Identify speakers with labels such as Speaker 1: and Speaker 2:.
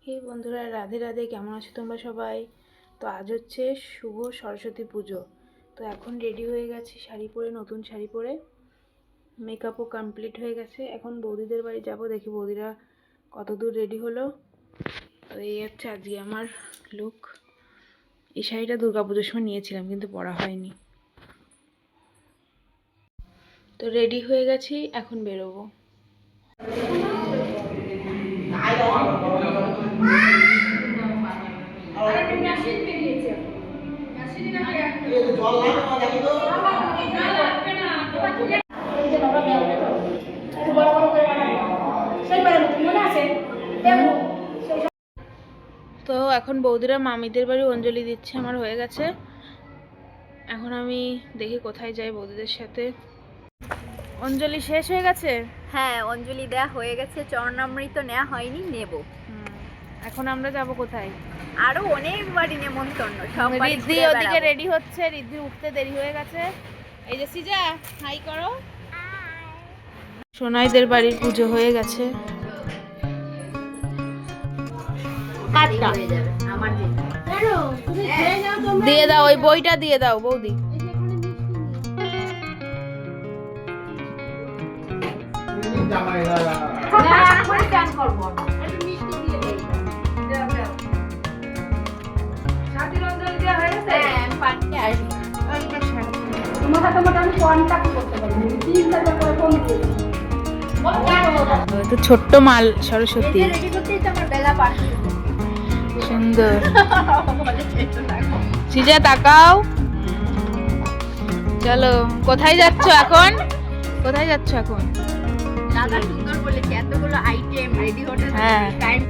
Speaker 1: হে বন্ধুরা, রাধে রাধে। কেমন আছো তোমরা সবাই? তো আজ হচ্ছে শুভ সরস্বতী পুজো। তো এখন রেডি হয়ে গেছি শাড়ি পরে, নতুন শাড়ি পরে। মেকআপও কমপ্লিট হয়ে গেছে। এখন বৌদিদের বাড়ি যাব, দেখি বৌদিরা কত দূর রেডি হলো। তো এই হচ্ছে আজকে আমার লুক। এই শাড়িটা দুর্গাপুজোর সময় নিয়েছিলাম, কিন্তু পরা হয়নি। তো রেডি হয়ে গেছি, এখন বেরোবো। তো এখন বৌদিরা মামিদের বাড়ি অঞ্জলি দিচ্ছে, আমার হয়ে গেছে। এখন আমি দেখি কোথায় যাই বৌদিদের সাথে। অঞ্জলি শেষ হয়ে গেছে?
Speaker 2: হ্যাঁ, অঞ্জলি দেয়া হয়ে গেছে, চরণামৃত নেওয়া হয়নি, নেব।
Speaker 1: এখন আমরা যাব কোথায়?
Speaker 2: আরো অনেক বাড়ি নেমন্তন্ন, সব বাড়ি
Speaker 1: রিদ্ধি ওদিকে রেডি হচ্ছে, রিদ্ধি উঠতে দেরি হয়ে গেছে। এই যে সিজা, হাই করো। সোনাইদের বাড়ির পুজো হয়ে গেছে। দিয়ে দাও, ওই বইটা দিয়ে দাও বৌদি। তো ছোট্ট মাল সরস্বতী, সুন্দর। সিজা তাকাও। চলো, কোথায় যাচ্ছ এখন? কোথায় যাচ্ছ এখন?
Speaker 2: দাদা সুন্দর বলেছে, এতগুলো আইটেম রেডি হতে
Speaker 1: হ্যাঁ।
Speaker 2: টাইম